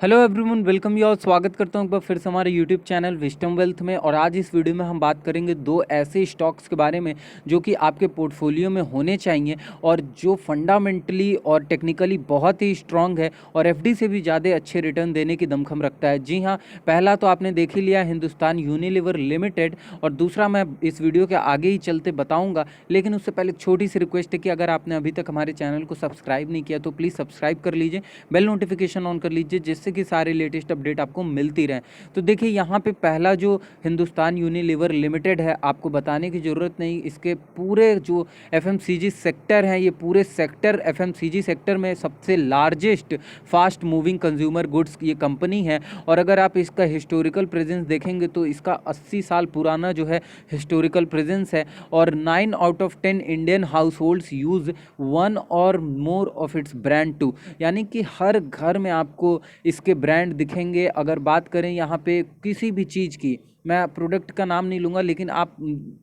Hello everyone, welcome you और स्वागत करता हूं एक बार फिर से हमारे यूट्यूब चैनल विस्टम वेल्थ में। और आज इस वीडियो में हम बात करेंगे दो ऐसे स्टॉक्स के बारे में जो कि आपके पोर्टफोलियो में होने चाहिए और जो फंडामेंटली और टेक्निकली बहुत ही स्ट्रांग है और एफडी से भी ज़्यादा अच्छे रिटर्न देने की दमखम रखता है। जी हाँ, पहला तो आपने देख ही लिया हिंदुस्तान यूनिलीवर लिमिटेड, और दूसरा मैं इस वीडियो के आगे ही चलते बताऊँगा। लेकिन उससे पहले एक छोटी सी रिक्वेस्ट है कि अगर आपने अभी तक हमारे चैनल को सब्सक्राइब नहीं किया तो प्लीज़ सब्सक्राइब कर लीजिए, बेल नोटिफिकेशन ऑन कर लीजिए, जिससे कि सारे लेटेस्ट अपडेट आपको मिलती रहें। तो देखिए यहाँ पे पहला जो हिंदुस्तान यूनिलीवर लिमिटेड है, आपको बताने की ज़रूरत नहीं, इसके पूरे जो एफएमसीजी सेक्टर हैं, ये पूरे सेक्टर एफएमसीजी सेक्टर में सबसे largest fast moving consumer goods ये कंपनी है। और अगर आप इसका हिस्टोरिकल प्रेजेंस देखेंगे तो इसका 80 साल पुराना जो है हिस्टोरिकल प्रेजेंस है। और 9 out of 10 Indian households use one or more of its brand too, यानी कि हर घर में आपको इसके ब्रांड दिखेंगे। अगर बात करें यहाँ पे किसी भी चीज़ की, मैं प्रोडक्ट का नाम नहीं लूँगा, लेकिन आप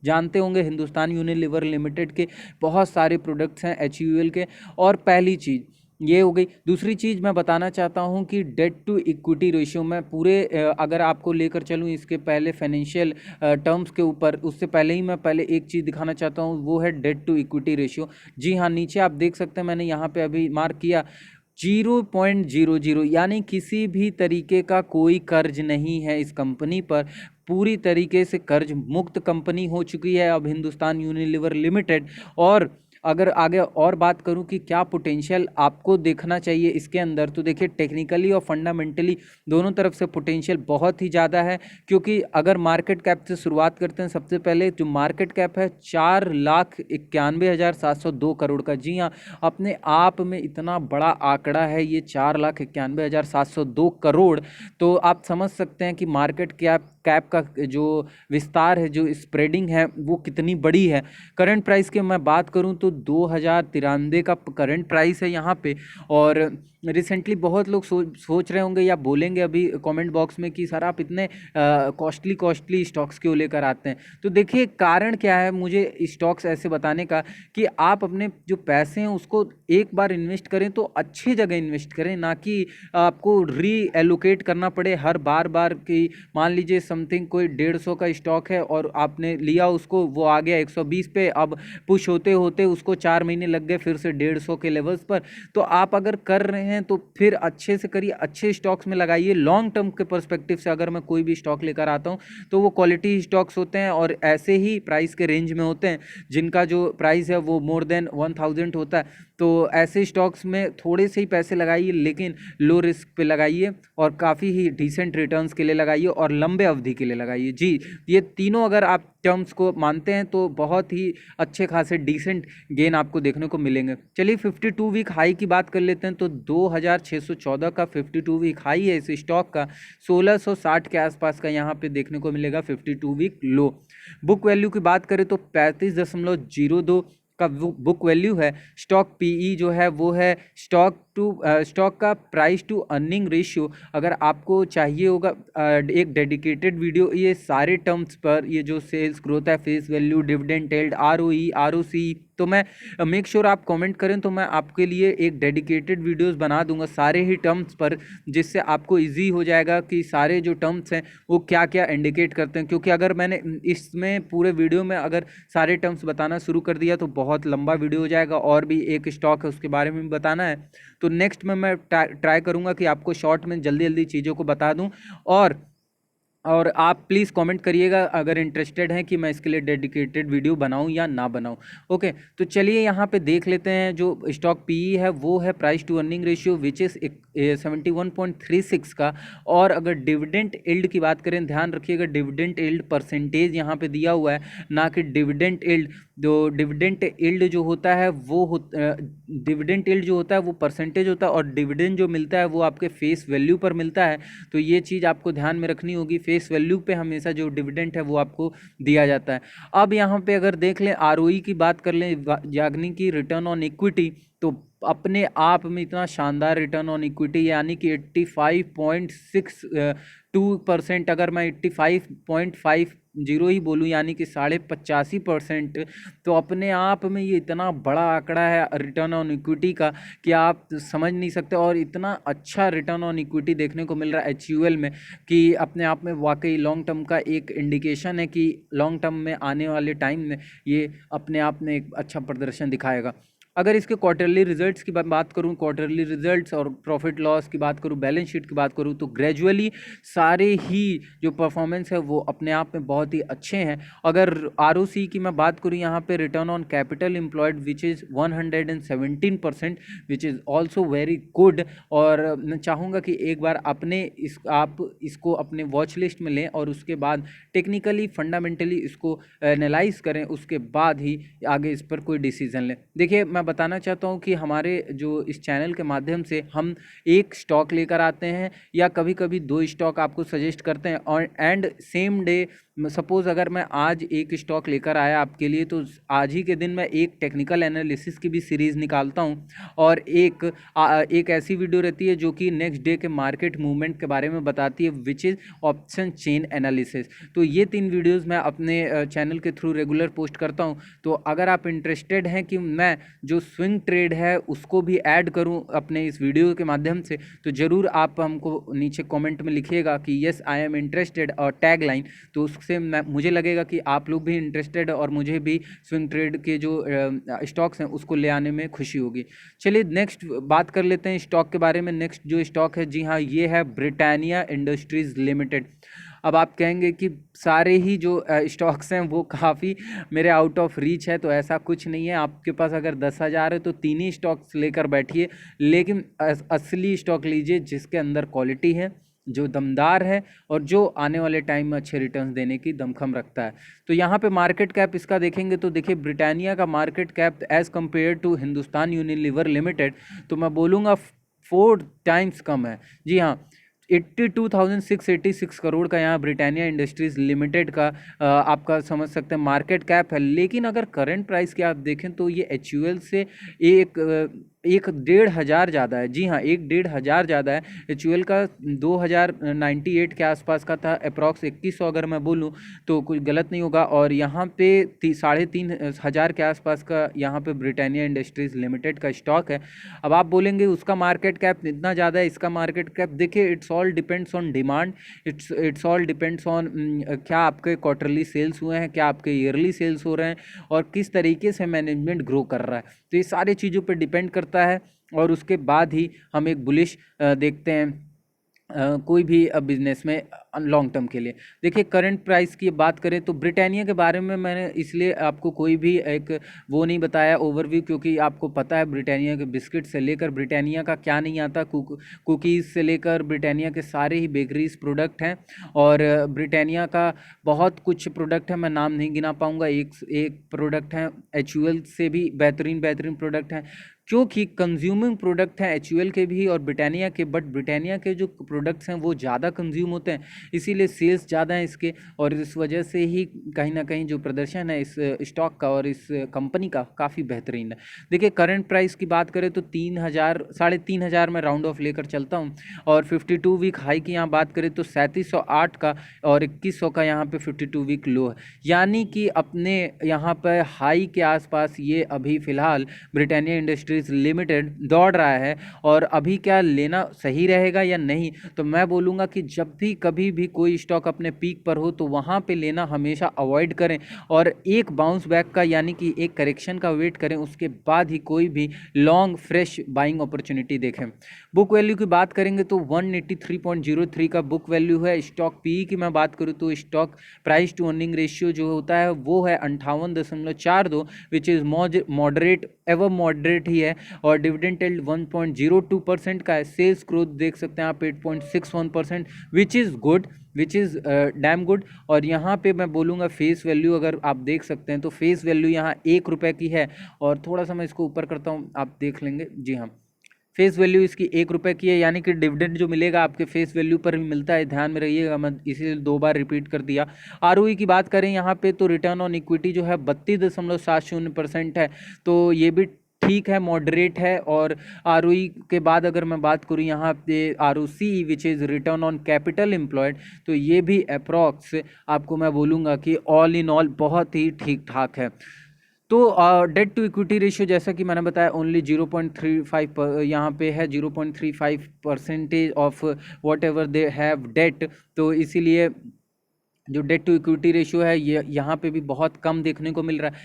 जानते होंगे हिंदुस्तान यूनिलीवर लिमिटेड के बहुत सारे प्रोडक्ट्स हैं HUL के। और पहली चीज़ ये हो गई। दूसरी चीज़ मैं बताना चाहता हूँ कि डेट टू इक्विटी रेशियो में पूरे अगर आपको लेकर चलूँ इसके पहले फाइनेंशियल टर्म्स के ऊपर, उससे पहले ही मैं पहले एक चीज़ दिखाना चाहता हूँ, वो है डेट टू इक्विटी रेशियो। जी हाँ, नीचे आप देख सकते हैं, मैंने यहाँ पे अभी मार्क किया 0.00, यानी किसी भी तरीके का कोई कर्ज नहीं है इस कंपनी पर। पूरी तरीके से कर्ज मुक्त कंपनी हो चुकी है अब हिंदुस्तान यूनिलीवर लिमिटेड। और अगर आगे और बात करूं कि क्या पोटेंशियल आपको देखना चाहिए इसके अंदर, तो देखिए टेक्निकली और फंडामेंटली दोनों तरफ से पोटेंशियल बहुत ही ज़्यादा है। क्योंकि अगर मार्केट कैप से शुरुआत करते हैं, सबसे पहले जो मार्केट कैप है 4,91,702 करोड़ का। जी हाँ, अपने आप में इतना बड़ा आंकड़ा है ये 4,91,702 करोड़। तो आप समझ सकते हैं कि मार्केट कैप का जो विस्तार है, जो स्प्रेडिंग है, वो कितनी बड़ी है। करंट प्राइस की मैं बात करूं तो 2093 का करंट प्राइस है यहाँ पे। और रिसेंटली बहुत लोग सोच रहे होंगे या बोलेंगे अभी कमेंट बॉक्स में कि सर आप इतने कॉस्टली स्टॉक्स क्यों लेकर आते हैं। तो देखिए कारण क्या है मुझे स्टॉक्स ऐसे बताने का, कि आप अपने जो पैसे हैं उसको एक बार इन्वेस्ट करें तो अच्छी जगह इन्वेस्ट करें, ना कि आपको री एलोकेट करना पड़े हर बार कि मान लीजिए समथिंग कोई 150 का स्टॉक है और आपने लिया उसको, वो आ गया 120 पे, अब पुश होते होते उसको 4 महीने लग गए फिर से 150 के लेवल्स पर। तो आप अगर कर रहे हैं तो फिर अच्छे से करिए, अच्छे स्टॉक्स में लगाइए। लॉन्ग टर्म के पर्सपेक्टिव से अगर मैं कोई भी स्टॉक लेकर आता हूँ तो वो क्वालिटी स्टॉक्स होते हैं और ऐसे ही प्राइस के रेंज में होते हैं जिनका जो प्राइस है वो मोर देन 1000 होता है। तो ऐसे स्टॉक्स में थोड़े से ही पैसे लगाइए, लेकिन लो रिस्क पे लगाइए और काफ़ी ही डिसेंट रिटर्न्स के लिए लगाइए और लंबे अवधि के लिए लगाइए। जी, ये तीनों अगर आप टर्म्स को मानते हैं तो बहुत ही अच्छे खासे डिसेंट गेन आपको देखने को मिलेंगे। चलिए 52 वीक हाई की बात कर लेते हैं। तो 2614 का 52 वीक हाई है इस स्टॉक का, 1660 के आसपास का यहाँ पे देखने को मिलेगा 52 वीक लो। बुक वैल्यू की बात करें तो 35.02 का बुक वैल्यू है। स्टॉक पीई जो है वो है स्टॉक का प्राइस टू अर्निंग रेशियो। अगर आपको चाहिए होगा एक डेडिकेटेड वीडियो ये सारे टर्म्स पर, ये जो सेल्स ग्रोथ है, face value, dividend yield, ROE, ROC, तो मैं मेक श्योर आप कमेंट करें तो मैं आपके लिए एक डेडिकेटेड वीडियोस बना दूंगा सारे ही टर्म्स पर, जिससे आपको इजी हो जाएगा कि सारे जो टर्म्स हैं वो क्या क्या इंडिकेट करते हैं। क्योंकि अगर मैंने इसमें पूरे वीडियो में अगर सारे टर्म्स बताना शुरू कर दिया तो बहुत लंबा वीडियो हो जाएगा, और भी एक स्टॉक है उसके बारे में भी बताना है। तो नेक्स्ट में मैं ट्राई करूंगा कि आपको शॉर्ट में जल्दी जल्दी चीज़ों को बता दूं। और आप प्लीज़ कमेंट करिएगा अगर इंटरेस्टेड हैं कि मैं इसके लिए डेडिकेटेड वीडियो बनाऊं या ना बनाऊं। ओके, तो चलिए यहाँ पे देख लेते हैं। जो स्टॉक पीई है वो है price to earning ratio which is 71.36 का। और अगर डिविडेंड यील्ड की बात करें, ध्यान रखिएगा डिविडेंड यील्ड परसेंटेज यहाँ पे दिया हुआ है, ना कि डिविडेंड यील्ड। जो डिविडेंड यील्ड जो होता है डिविडेंड यील्ड जो होता है वो परसेंटेज होता है, और डिविडेंड जो मिलता है वो आपके फेस वैल्यू पर मिलता है। तो ये चीज़ आपको ध्यान में रखनी होगी, फेस वैल्यू पे हमेशा जो डिविडेंड है वो आपको दिया जाता है। अब यहाँ पे अगर देख लें ROE की बात कर लें, यानी कि रिटर्न ऑन इक्विटी, तो अपने आप में इतना शानदार रिटर्न ऑन इक्विटी, यानी कि 85.62%, अगर मैं 85.50 ही बोलूँ, यानी कि 85.85%, तो अपने आप में ये इतना बड़ा आंकड़ा है रिटर्न ऑन इक्विटी का कि आप समझ नहीं सकते। और इतना अच्छा रिटर्न ऑन इक्विटी देखने को मिल रहा है एचयूएल में कि अपने आप में वाकई लॉन्ग टर्म का एक इंडिकेशन है कि लॉन्ग टर्म में आने वाले टाइम में ये अपने आप में एक अच्छा प्रदर्शन दिखाएगा। अगर इसके क्वार्टरली रिजल्ट्स की बात करूं, क्वार्टरली रिजल्ट्स और प्रॉफिट लॉस की बात करूं, बैलेंस शीट की बात करूं, तो ग्रेजुअली सारे ही जो परफॉर्मेंस है वो अपने आप में बहुत ही अच्छे हैं। अगर आरओसी की मैं बात करूं, यहाँ पे return on capital employed which is 117%, which is also very good. और मैं चाहूँगा कि एक बार आप इसको अपने वॉच लिस्ट में लें और उसके बाद टेक्निकली फंडामेंटली इसको एनालाइज करें, उसके बाद ही आगे इस पर कोई डिसीजन लें। देखिए, मैं बताना चाहता हूँ कि हमारे जो इस चैनल के माध्यम से हम एक स्टॉक लेकर आते हैं या कभी कभी दो स्टॉक आपको सजेस्ट करते हैं, और एंड सेम डे सपोज़ अगर मैं आज एक स्टॉक लेकर आया आपके लिए, तो आज ही के दिन मैं एक टेक्निकल एनालिसिस की भी सीरीज़ निकालता हूँ, और एक ऐसी वीडियो रहती है जो कि नेक्स्ट डे के मार्केट मूवमेंट के बारे में बताती है, which is option chain analysis. तो ये 3 वीडियोज़ मैं अपने चैनल के थ्रू रेगुलर पोस्ट करता हूँ। तो अगर आप इंटरेस्टेड हैं कि मैं जो स्विंग ट्रेड है उसको भी ऐड करूं अपने इस वीडियो के माध्यम से, तो ज़रूर आप हमको नीचे कमेंट में लिखिएगा कि येस आई एम इंटरेस्टेड और टैग लाइन। तो उससे मुझे लगेगा कि आप लोग भी इंटरेस्टेड और मुझे भी स्विंग ट्रेड के जो स्टॉक्स हैं उसको ले आने में खुशी होगी। चलिए नेक्स्ट बात कर लेते हैं स्टॉक के बारे में। नेक्स्ट जो स्टॉक है, जी हाँ, ये है ब्रिटानिया इंडस्ट्रीज़ लिमिटेड। अब आप कहेंगे कि सारे ही जो स्टॉक्स हैं वो काफ़ी मेरे आउट ऑफ रीच है, तो ऐसा कुछ नहीं है। आपके पास अगर 10,000 है तो 3 ही स्टॉक्स लेकर बैठिए, लेकिन असली स्टॉक लीजिए जिसके अंदर क्वालिटी है, जो दमदार है और जो आने वाले टाइम में अच्छे रिटर्न्स देने की दमखम रखता है। तो यहाँ पे मार्केट कैप इसका देखेंगे तो देखिए, ब्रिटानिया का market cap as compare to Hindustan Unilever Limited, तो मैं बोलूँगा 4 टाइम्स कम है। जी हाँ, 82,686 करोड़ का यहाँ ब्रिटानिया इंडस्ट्रीज़ लिमिटेड का आपका समझ सकते हैं मार्केट कैप है। लेकिन अगर करंट प्राइस की आप देखें तो ये एचयूएल से एक 1,500 ज़्यादा है। जी हाँ, 1,500 ज़्यादा है। एचयूएल का 2098 के आसपास का था अप्रॉक्स 2100, अगर मैं बोलूँ तो कुछ गलत नहीं होगा। और यहाँ पे 3,500 के आसपास का यहाँ पे ब्रिटानिया इंडस्ट्रीज़ लिमिटेड का स्टॉक है। अब आप बोलेंगे उसका मार्केट कैप इतना ज़्यादा है, इसका मार्केट कैप, देखिए it's all depends on demand, it's all depends on क्या आपके क्वार्टरली सेल्स हुए हैं, क्या आपके ईयरली सेल्स हो रहे हैं, और किस तरीके से मैनेजमेंट ग्रो कर रहा है। तो ये सारी चीज़ों पर डिपेंड करता है, और उसके बाद ही हम एक बुलिश देखते हैं कोई भी बिजनेस में लॉन्ग टर्म के लिए। देखिए, करंट प्राइस की बात करें तो ब्रिटानिया के बारे में मैंने इसलिए आपको कोई भी एक वो नहीं बताया ओवरव्यू, क्योंकि आपको पता है ब्रिटानिया के बिस्किट से लेकर ब्रिटानिया का क्या नहीं आता, कुकीज़ से लेकर ब्रिटानिया के सारे ही बेकरीज प्रोडक्ट हैं, और ब्रिटानिया का बहुत कुछ प्रोडक्ट है, मैं नाम नहीं गिना पाऊँगा। एक प्रोडक्ट हैं एचयूएल से भी बेहतरीन प्रोडक्ट हैं, क्योंकि कंज्यूमिंग प्रोडक्ट हैं एचयूएल के भी और ब्रिटानिया के, बट ब्रिटानिया के जो प्रोडक्ट्स हैं वो ज़्यादा कंज्यूम होते हैं, इसीलिए सेल्स ज़्यादा हैं इसके, और इस वजह से ही कहीं ना कहीं जो प्रदर्शन है इस स्टॉक का और इस कंपनी का काफ़ी बेहतरीन है। देखिए, करंट प्राइस की बात करें तो 3,000 3,500 में राउंड ऑफ लेकर चलता हूँ, और 52 वीक हाई की यहाँ बात करें तो 3708 का और 2100 का यहाँ पे 52 वीक लो है, यानी कि अपने यहाँ पर हाई के आसपास ये अभी फ़िलहाल ब्रिटानिया इंडस्ट्रीज लिमिटेड दौड़ रहा है। और अभी क्या लेना सही रहेगा या नहीं, तो मैं बोलूँगा कि जब भी कभी भी कोई स्टॉक अपने पीक पर हो तो वहाँ पे लेना हमेशा अवॉइड करें, और एक बाउंस बैक का यानी कि एक करेक्शन का वेट करें, उसके बाद ही कोई भी लॉन्ग फ्रेश बाइंग अपॉर्चुनिटी देखें। बुक वैल्यू की बात करेंगे तो 183.03 का बुक वैल्यू है। स्टॉक पी की मैं बात करूँ तो stock price to earning ratio जो होता है वो है 58.42, which is moderate, ever moderate ही है, और डिविडेंड यील्ड 1.02% का है। सेल्स ग्रोथ देख सकते हैं आप 8.61%, which is good, which is damn good. और यहाँ पे मैं बोलूँगा फेस वैल्यू अगर आप देख सकते हैं तो फेस वैल्यू यहाँ 1 रुपये की है, और थोड़ा सा मैं इसको ऊपर करता हूँ, आप देख लेंगे। जी हाँ, फेस वैल्यू इसकी 1 रुपये की है, यानी कि डिविडेंड जो मिलेगा आपके फेस वैल्यू पर भी मिलता है, ध्यान में रहिएगा, मैं इसीलिए 2 बार रिपीट कर दिया। आरओई की बात करें यहाँ पे तो रिटर्न ऑन इक्विटी जो है 32.70% है, तो ये भी ठीक है, मॉडरेट है। और आरओई के बाद अगर मैं बात करूँ यहाँ पे ROC which is return on capital employed, तो ये भी अप्रॉक्स आपको मैं बोलूँगा कि ऑल इन ऑल बहुत ही ठीक ठाक है। तो डेट टू इक्विटी रेशियो जैसा कि मैंने बताया ओनली 0.35 यहाँ पे है, 0.35% of whatever they have debt. तो इसीलिए जो डेट टू इक्विटी रेशियो है ये यहाँ पे भी बहुत कम देखने को मिल रहा है।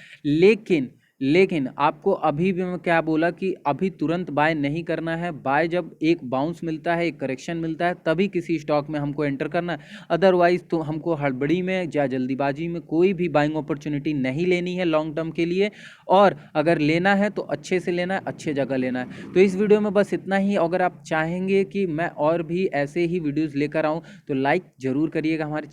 लेकिन आपको अभी भी मैं क्या बोला कि अभी तुरंत बाय नहीं करना है। बाय जब एक बाउंस मिलता है, एक करेक्शन मिलता है, तभी किसी स्टॉक में हमको एंटर करना है। अदरवाइज तो हमको हड़बड़ी में या जल्दीबाजी में कोई भी बाइंग अपॉर्चुनिटी नहीं लेनी है लॉन्ग टर्म के लिए। और अगर लेना है तो अच्छे से लेना है, अच्छे जगह लेना है। तो इस वीडियो में बस इतना ही। अगर आप चाहेंगे कि मैं और भी ऐसे ही वीडियोज़ लेकर आऊँ तो लाइक ज़रूर करिएगा हमारे